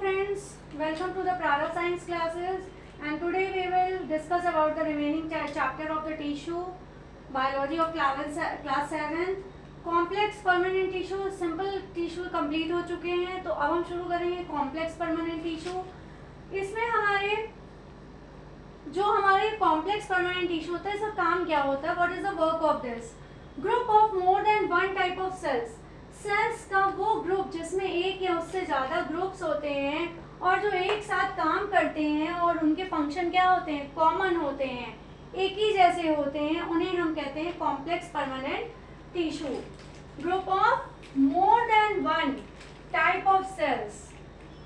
friends, welcome to the Prara Science classes, and today we will discuss about the remaining chapter of the tissue, biology of class 7. Complex permanent tissue, simple tissue complete हो चुके हैं, तो अब हम शुरू करेंगे complex permanent tissue. इसमें हमारे कॉम्प्लेक्स परमानेंट टिश्यू होता है, इसका काम क्या होता है, what is the work of this. Group of more than one type of cells. Cells का वो ग्रुप जिसमें एक या उससे ज़्यादा ग्रुप्स होते हैं और जो एक साथ काम करते हैं और उनके फंक्शन क्या होते हैं, कॉमन होते हैं, एक ही जैसे होते हैं, उन्हें हम कहते हैं complex permanent tissue. Group of more than one type of cells.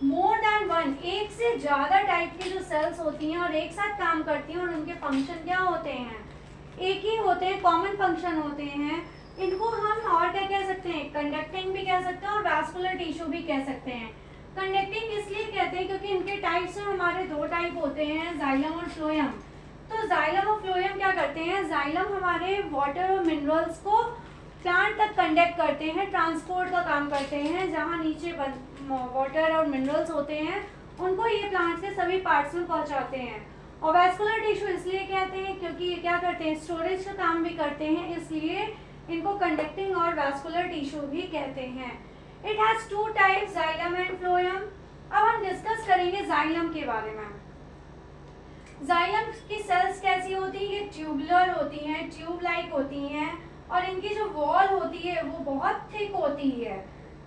More than one, एक से ज़्यादा टाइप की जो सेल्स होती हैं और एक साथ काम करती हैं और उनके फंक्शन क्या होते हैं, एक ही होते हैं, कॉमन फंक्शन होते हैं. इनको हम और क्या कह सकते हैं, कंडक्टिंग भी कह सकते हैं और वैस्कुलर टिश्यू भी कह सकते हैं. कंडक्टिंग इसलिए कहते हैं क्योंकि इनके टाइप्स में हमारे दो टाइप होते हैं, जाइलम और फ्लोएम. तो जाइलम और फ्लोएम क्या करते हैं, जाइलम हमारे वाटर और मिनरल्स को प्लांट तक कंडक्ट करते हैं, ट्रांसपोर्ट का काम करते हैं. जहाँ नीचे वाटर और मिनरल्स होते हैं उनको ये प्लांट के सभी पार्ट्स में पहुँचाते हैं. और वैस्कुलर टिश्यू इसलिए कहते हैं क्योंकि ये क्या करते हैं, स्टोरेज का काम भी करते हैं, इसलिए इनको कंडक्टिंग और वैस्कुलर टिश्यू भी कहते हैं. It has two types, xylem and phloem. अब हम डिस्कस करेंगे जाइलम के बारे में. जाइलम की सेल्स कैसी होती है, ये ट्यूबुलर होती हैं, ट्यूब लाइक होती हैं और इनकी जो वॉल होती है वो बहुत थिक होती है,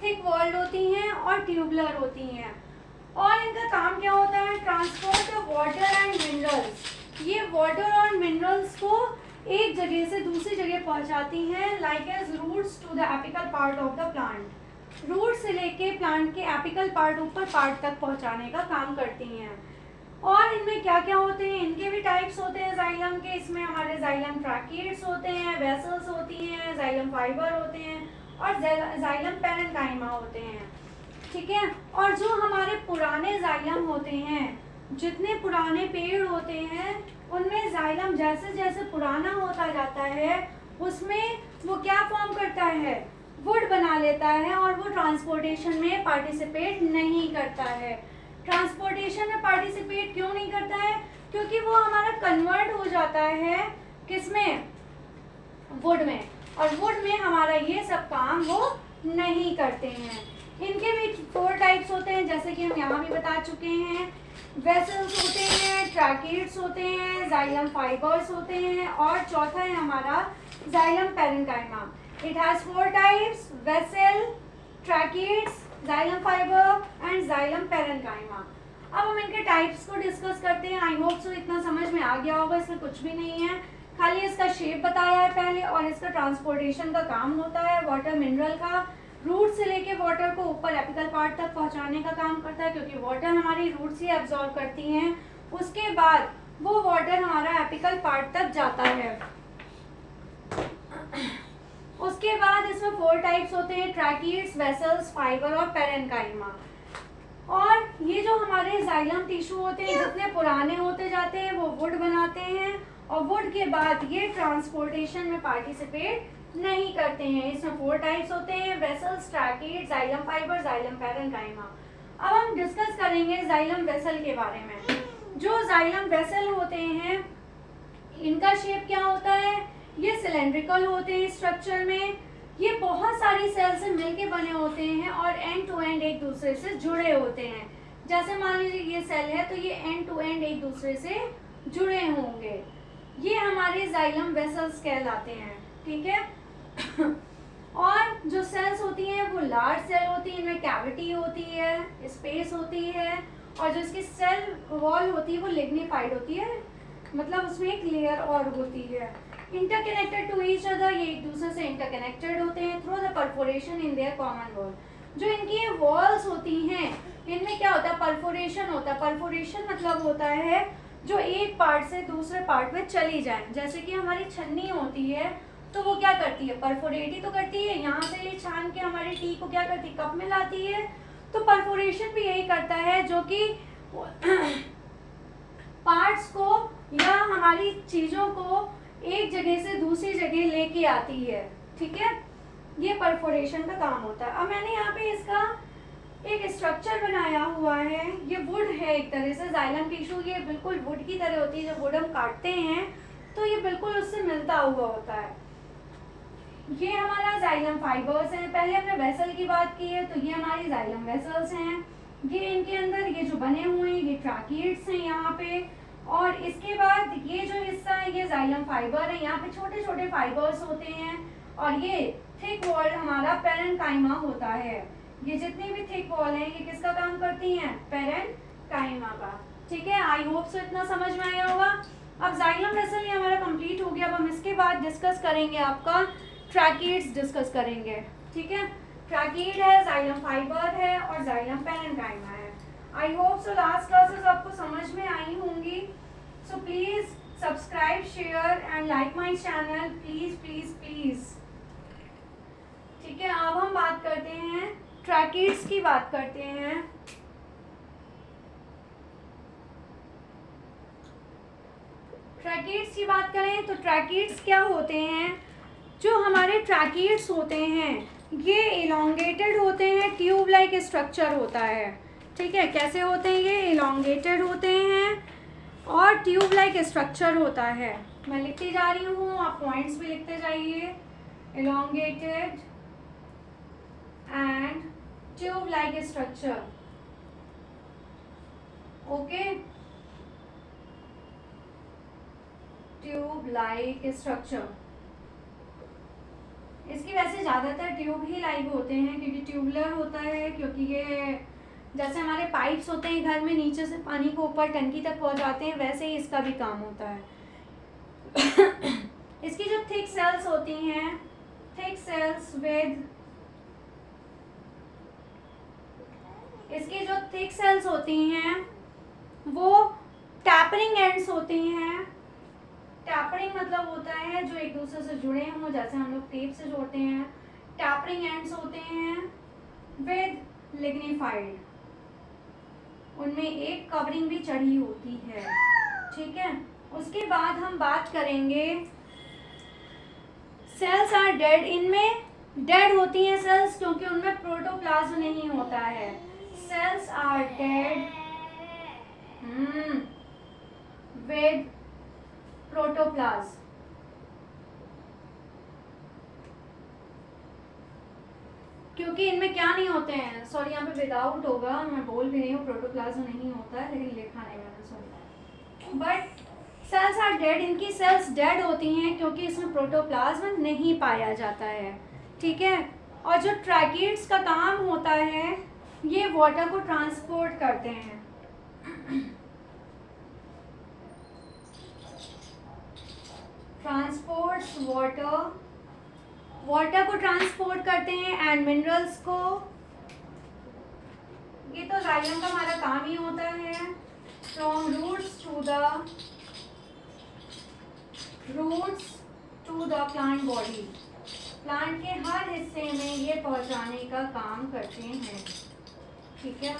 थिक वॉल्ड होती हैं और ट्यूबुलर होती हैं. और इनका काम क्या होता है, transport of water and minerals. ये वाटर और मिनरल्स को एक जगह से दूसरी जगह पहुंचाती हैं, like as roots to the apical part of the plant. Root से लेके प्लांट के एपिकल पार्ट, ऊपर पार्ट तक पहुंचाने का काम करती हैं. और इनमें क्या क्या होते हैं, इनके भी टाइप्स होते हैं जाइलम के. इसमें हमारे जाइलम ट्रैकिड्स होते हैं, वेसल्स होती हैं, जाइलम फाइबर होते हैं और जाइलम पैरेन्काइमा होते हैं. ठीक है. और जो हमारे पुराने जाइलम होते हैं, जितने पुराने पेड़ होते हैं उनमें जाइलम जैसे जैसे पुराना होता जाता है उसमें वो क्या फॉर्म करता है, वुड बना लेता है और वो ट्रांसपोर्टेशन में पार्टिसिपेट नहीं करता है. ट्रांसपोर्टेशन में पार्टिसिपेट क्यों नहीं करता है, क्योंकि वो हमारा कन्वर्ट हो जाता है किसमें, वुड में, और वुड में हमारा ये सब काम वो नहीं करते हैं. इनके भी 4 टाइप्स होते हैं, जैसे कि हम यहाँ भी बता चुके हैं. वेसल्स होते हैं, ट्रैकिड्स होते हैं, जाइलम फाइबर्स होते हैं और चौथा है हमारा xylem parenchyma. It has 4 types, vessel, tracheids, xylem fibre and xylem parenchyma. अब हम इनके टाइप्स को डिस्कस करते हैं. आई होप सो इतना समझ में आ गया होगा, इसमें कुछ भी नहीं है, खाली इसका शेप बताया है पहले और इसका ट्रांसपोर्टेशन का काम होता है. वाटर मिनरल का रूट से लेके वाटर को ऊपर एपिकल पार्ट तक पहुंचाने का काम करता है, क्योंकि वाटर हमारी रूट से एब्जॉर्ब करती हैं. उसके बाद वो वाटर हमारा एपिकल पार्ट तक जाता है. उसके बाद इसमें 4 टाइप्स होते हैं, ट्रैकिड्स, वेसल्स, फाइबर और पैरेन्काइमा. और ये जो हमारे जाइलम टिश्यू होते हैं जितने पुराने होते जाते हैं वो वुड बनाते हैं और वुड के बाद ये ट्रांसपोर्टेशन में पार्टिसिपेट नहीं करते हैं. इसमें 4 टाइप्स होते हैं, vessels, tracheids, xylem fibre, xylem parenchyma. अब हम डिस्कस करेंगे जाइलम वेसल के बारे में. जो जाइलम वेसल होते हैं इनका शेप क्या होता है, ये सिलेंड्रिकल होते हैं स्ट्रक्चर में. ये बहुत सारी सेल से मिलके बने होते हैं और एंड टू एंड एक दूसरे से जुड़े होते हैं. जैसे मान लीजिए ये सेल है तो ये एंड टू एंड एक दूसरे से जुड़े होंगे. ये हमारे जाइलम वेसल्स कहलाते हैं. ठीक है. और जो सेल्स होती हैं वो लार्ज सेल होती है, इनमें कैविटी होती है, स्पेस होती है और जो इसकी सेल वॉल होती है वो लिग्निफाइड होती है, मतलब उसमें एक लेयर और होती है. इंटरकनेक्टेड टू ईच अदर, ये एक दूसरे से इंटरकनेक्टेड होते हैं through the perforation in their common wall. जो इनकी वॉल्स होती हैं इनमें क्या होता है, परफोरेशन होता है. परफोरेशन मतलब होता है जो एक पार्ट से दूसरे पार्ट में चली जाए. जैसे कि हमारी छन्नी होती है तो वो क्या करती है, परफोरेट ही तो करती है. यहाँ से ये छान के हमारी टी को क्या करती है, कप में लाती है. तो परफोरेशन भी यही करता है, जो कि पार्ट्स को या हमारी चीज़ों को एक जगह से दूसरी जगह लेके आती है. ठीक है. ये परफोरेशन का काम होता है. अब मैंने यहाँ पे इसका एक स्ट्रक्चर बनाया हुआ है, ये वुड है एक तरह से, जाइलम टिश्यू ये बिल्कुल वुड की तरह होती है, जब वुड हम काटते हैं तो ये बिल्कुल उससे मिलता हुआ होता है। ये हमारा जाइलम फाइबर्स हैं। पहले हमने वेसल की बात की है, तो ये हमारी जाइलम वेसल्स हैं। ये इनके अंदर ये जो बने हुए हैं ये ट्रैकिड्स हैं यहाँ पे, और इसके बाद ये जो हिस्सा है ये जाइलम फाइबर है, यहाँ पे छोटे छोटे फाइबर्स होते हैं, और ये थिक वॉल हमारा पेरेन्काइमा होता है। ये जितनी भी थिक वॉल हैं ये किसका काम करती हैं? पेरेन्काइमा का। ठीक है, आई होप सो इतना समझ में आया होगा। अब जाइलम वेसल ये हमारा कंप्लीट हो गया। अब हम इसके बाद डिस्कस करेंगे आपका ट्रैकिड्स डिस्कस करेंगे। ठीक है, ट्रैकिड है, जाइलम फाइबर है और जाइलम पेरेन्काइमा है। I hope so last classes आपको समझ में आई होंगी। So please subscribe, share and like my channel, please please please. ठीक है, अब हम बात करते हैं ट्रैकिड्स की, बात करते हैं। ट्रैकिड्स की बात करें तो ट्रैकिड्स क्या होते हैं? जो हमारे ट्रैकिड्स होते हैं ये इलोंगेटेड होते हैं, ट्यूब लाइक स्ट्रक्चर होता है। ठीक है, कैसे होते हैं? ये इलोंगेटेड होते हैं और ट्यूब लाइक स्ट्रक्चर होता है। मैं लिखती जा रही हूँ, आप पॉइंट्स भी लिखते जाइए। Elongated and tube like structure. Okay, tube like structure. इसकी वैसे ज़्यादातर ट्यूब ही लाइक होते हैं क्योंकि ट्यूबुलर होता है, क्योंकि ये जैसे हमारे पाइप्स होते हैं घर में नीचे से पानी को ऊपर टंकी तक पहुंचाते हैं, वैसे ही इसका भी काम होता है। इसकी जो थिक सेल्स होती हैं, थिक सेल्स विद, इसकी जो थिक सेल्स होती हैं वो टैपरिंग एंड्स होती हैं। टैपरिंग मतलब होता है जो एक दूसरे से जुड़े हों, जैसे हम लोग टेप से जोड़ते हैं। टैपरिंग एंड्स होते हैं विद लिग्निफाइड, उनमें एक कवरिंग भी चढ़ी होती है। ठीक है, उसके बाद हम बात करेंगे सेल्स आर डेड। इनमें डेड होती हैं सेल्स क्योंकि उनमें प्रोटोप्लाज्म नहीं होता है। Cells are dead with protoplasm. क्योंकि इनमें क्या नहीं होते हैं, सॉरी यहाँ पे विदाउट होगा, मैं बोल भी नहीं हूँ, प्रोटोप्लाज्म नहीं होता है लेकिन लिखा नहीं मैंने, sorry. But cells are dead, इनकी सेल्स डेड होती हैं क्योंकि इसमें प्रोटोप्लाज्म नहीं पाया जाता है। ठीक है, और जो ट्रैकिड्स का काम होता है ये वाटर को ट्रांसपोर्ट करते हैं। ट्रांसपोर्ट्स वाटर, वाटर को ट्रांसपोर्ट करते हैं एंड मिनरल्स को। ये तो जाइलम का हमारा काम ही होता है। From roots to the plant body, plant के हर हिस्से में ये पहुंचाने का काम करते हैं। ठीक है,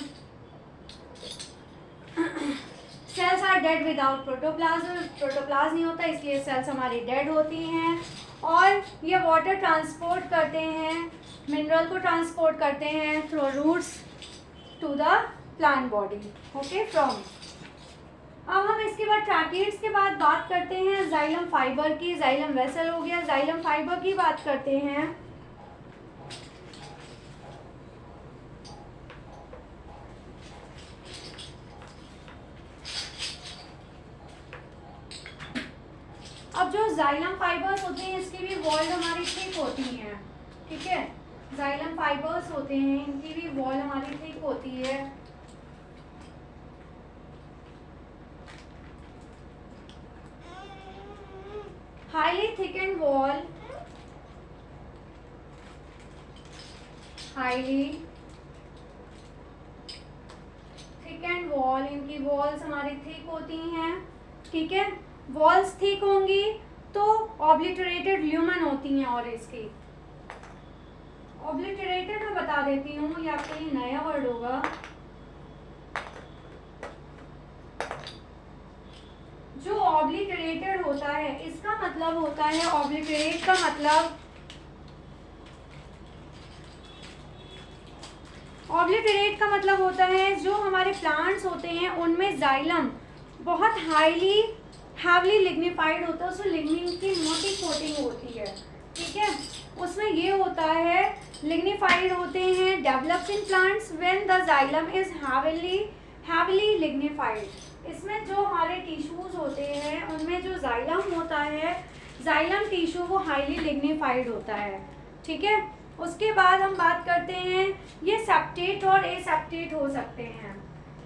cells are dead without protoplasm, protoplasm नहीं होता इसलिए सेल्स हमारी डेड होती हैं। और ये वाटर ट्रांसपोर्ट करते हैं, मिनरल को ट्रांसपोर्ट करते हैं through roots to the plant body. Okay, from. अब हम इसके बाद ट्रैकिड्स के बाद बात करते हैं जाइलम फाइबर की। जाइलम वेसल हो गया, जाइलम फाइबर की बात करते हैं। अब जो जाइलम फाइबर्स होते हैं इसकी भी वॉल हमारी थिक होती हैं। ठीक है, जाइलम फाइबर्स होते हैं इनकी भी वॉल हमारी थिक होती है। हाईली थिकन्ड वॉल, हाईली थिकन्ड वॉल, इनकी वॉल्स हमारी थिक होती हैं। ठीक है, वॉल्स थिक होंगी तो ऑब्लिटरेटेड ल्यूमन होती हैं। और इसकी ऑब्लिटरेटेड मैं बता देती हूँ, ये आपके लिए नया वर्ड होगा। जो ऑब्लिटरेटेड होता है इसका मतलब होता है, ऑब्लिटरेट का मतलब, ऑब्लिटरेट का मतलब होता है जो हमारे प्लांट्स होते हैं उनमें जाइलम बहुत हैवली लिग्निफाइड होता है, उसमें लिग्निन की मोटी कोटिंग होती है, ठीक है। उसमें ये होता है लिग्निफाइड होते हैं, develops in plants when the xylem is heavily lignified. इसमें जो हमारे टिश्यूज होते हैं उनमें जो जाइलम होता है, जाइलम टिश्यू वो हाईली लिग्निफाइड होता है, ठीक है। उसके बाद हम बात करते हैं ये सेप्टेट और एसेप्टेट हो सकते हैं,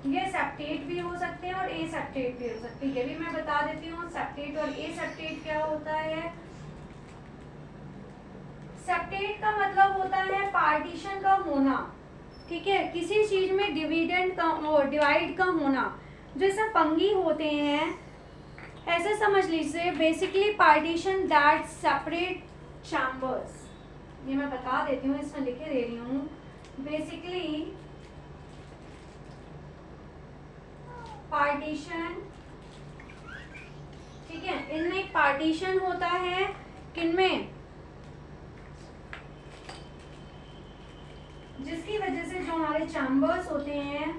ये सेप्टेट भी हो सकते हैं और एसेप्टेट भी हो सकते हैं, ये भी मैं बता देती हूँ सेप्टेट और एसेप्टेट क्या होता है। सेप्टेट का मतलब होता है पार्टीशन का होना, ठीक है, किसी चीज में डिवाइड का होना। जैसे फंगी होते हैं ऐसे समझ लीजिए, basically partition that separate chambers, ये मैं बता देती हूँ, इसमें लिखे दे रही हूँ। बेसिकली पार्टीशन, ठीक है, इनमें एक पार्टीशन होता है, किनमें, जिसकी वजह से जो हमारे चैम्बर्स होते हैं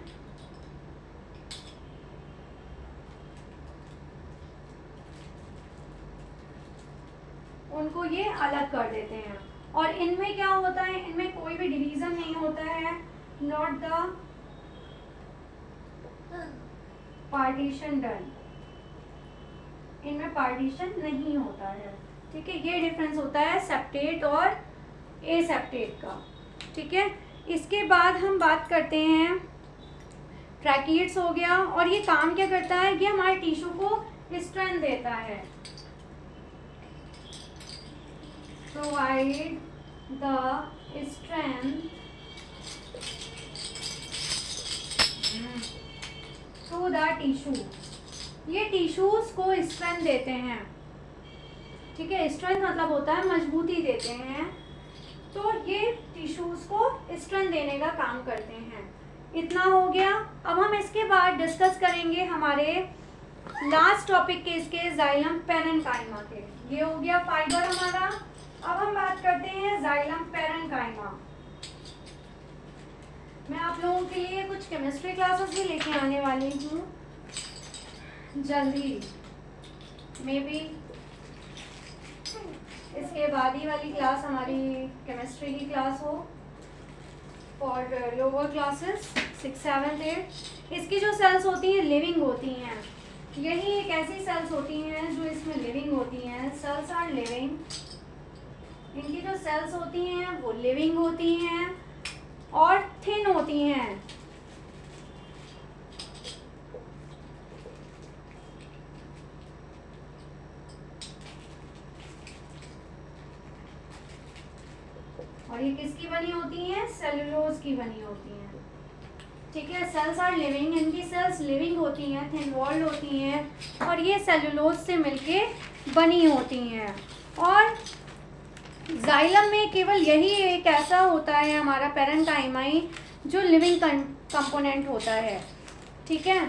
उनको ये अलग कर देते हैं। और इनमें क्या होता है, इनमें कोई भी डिवीजन नहीं होता है, नॉट द पार्टीशन डन, इनमें पार्टीशन नहीं होता है, ठीक है। ये डिफरेंस होता है सेप्टेट और एसेप्टेट का, ठीक है। इसके बाद हम बात करते हैं ट्रैकिड्स हो गया, और ये काम क्या करता है, ये हमारे टिश्यू को स्ट्रेंथ देता है, provide the strength to the tissue, ये टिश्यूज को स्ट्रेंथ देते हैं, ठीक है। स्ट्रेंथ मतलब होता है मजबूती देते हैं, तो ये टिश्यूज को स्ट्रेंथ देने का काम करते हैं। इतना हो गया। अब हम इसके बाद डिस्कस करेंगे हमारे लास्ट टॉपिक के, इसके जाइलम पेरेन्काइमा के। ये हो गया फाइबर हमारा। अब हम बात करते हैं जाइलम पेरेन्काइमा। मैं आप लोगों के लिए कुछ केमिस्ट्री क्लासेस भी लेके आने वाली हूँ जल्दी, मे बी इसके बाद ही वाली क्लास हमारी केमिस्ट्री की क्लास हो फॉर लोअर क्लासेस 6, 7, 8। इसकी जो सेल्स होती हैं लिविंग होती हैं, यही एक ऐसी सेल्स होती हैं जो इसमें लिविंग होती हैं। सेल्स आर लिविंग, इनकी जो सेल्स होती हैं वो लिविंग होती हैं और थिन होती हैं। और ये किसकी बनी होती हैं, सेलुलोज की बनी होती हैं, ठीक है। सेल्स आर लिविंग, इनकी सेल्स लिविंग होती हैं, थिन वॉल्ड होती हैं और ये सेलुलोज से मिलके बनी होती हैं। और जाइलम में केवल यही एक ऐसा होता है हमारा पेरेन्काइमाई जो लिविंग कंपोनेंट होता है, ठीक है।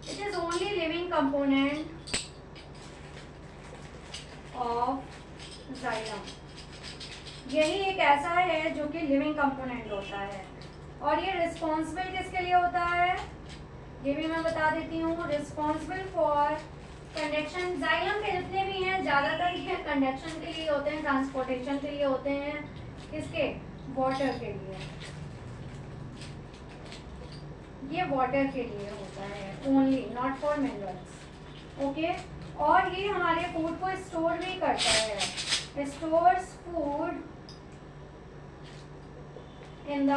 It is only living component of xylem, यही एक ऐसा है जो कि लिविंग कंपोनेंट होता है। और ये रिस्पॉन्सिबल किसके लिए होता है, ये भी मैं बता देती हूँ। रिस्पॉन्सिबल फॉर कंडक्शन, जाइलम के जितने भी हैं ज़्यादातर ये कंडक्शन के लिए होते हैं, ट्रांसपोर्टेशन के लिए होते हैं, किसके, वाटर के लिए, ये वाटर के लिए होता है only, not for minerals, okay. और ये हमारे फूड को स्टोर भी करता है, stores food in the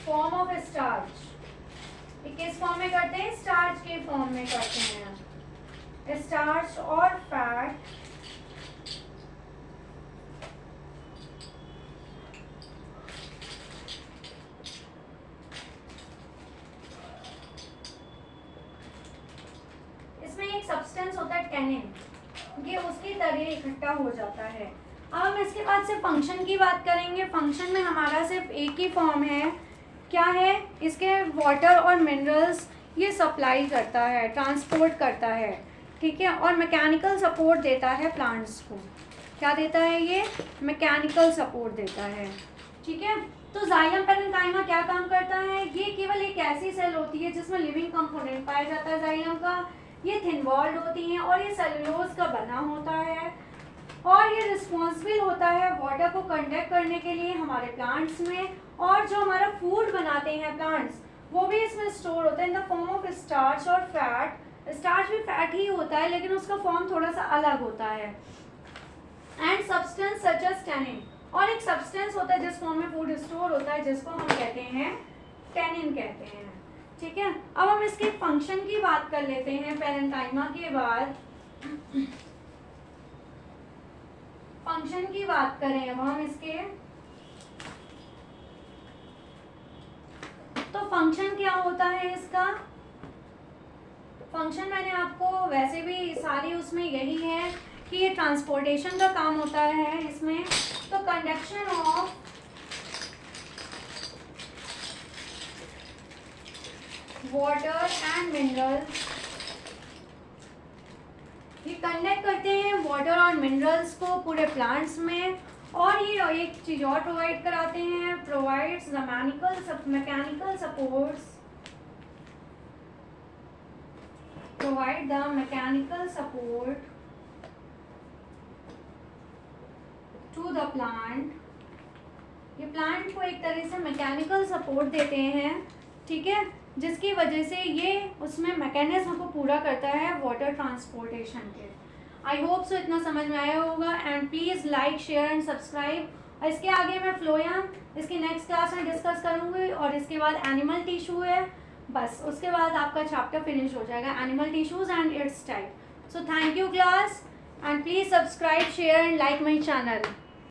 form of starch. ये किस फॉर्म में करते हैं, स्टार्च के फॉर्म में करते हैं, स्टार्च और फैट सब्सटेंस होता है टेनिन, ये उसकी तरह इकट्ठा हो जाता है। अब हम इसके बाद से फंक्शन की बात करेंगे। फंक्शन में हमारा सिर्फ एक ही फॉर्म है, क्या है, इसके वाटर और मिनरल्स ये सप्लाई करता है, ट्रांसपोर्ट करता है, ठीक है, और मैकेनिकल सपोर्ट देता है प्लांट्स को। क्या देता है ये? मैकेनिकल सपोर्ट देता है, ठीक है। तो जाइलम पेरेन्काइमा क्या काम करता है? ये केवल एक ऐसी सेल होती है जिसमें लिविंग कंपोनेंट पाया जाता है जाइलम का। ये थिन वॉल्ड होती हैं और ये सेलुलोज का बना होता है और ये रिस्पॉन्सिबल होता है वाटर को कंडक्ट करने के लिए हमारे प्लांट्स में, और जो हमारा फूड बनाते हैं प्लांट्स वो भी इसमें स्टोर होता है in the form of starch और फैट। स्टार्च भी फैट ही होता है लेकिन उसका फॉर्म थोड़ा सा अलग होता है। And substance such as tannin, और एक सब्सटेंस होता है जिस फॉर्म में फूड स्टोर होता है जिसको हम कहते हैं टैनिन कहते हैं, ठीक है। अब हम इसके फंक्शन की बात कर लेते हैं पेरेन्काइमा के बाद। फंक्शन की बात करें अब हम इसके, तो फंक्शन क्या होता है इसका? फंक्शन मैंने आपको वैसे भी सारी उसमें यही है कि ये ट्रांसपोर्टेशन का काम होता है इसमें। तो conduction of water and minerals, ये कंडक्ट करते हैं वाटर और मिनरल्स को पूरे प्लांट्स में, और ये एक चीज़ और प्रोवाइड कराते हैं, provides the mechanical supports, provide the mechanical support to the plant. ये प्लांट को एक तरह से मैकेनिकल सपोर्ट देते हैं, ठीक है, जिसकी वजह से ये उसमें मैकेनिज्म को पूरा करता है वाटर ट्रांसपोर्टेशन के। आई होप सो इतना समझ में आया होगा। And please like share and subscribe. और इसके आगे मैं फ्लोएम इसकी नेक्स्ट क्लास में डिस्कस करूँगी, और इसके बाद एनिमल टिश्यू है, बस उसके बाद आपका चैप्टर फिनिश हो जाएगा, animal tissues and it's type. So thank you class, and please subscribe share and like my channel.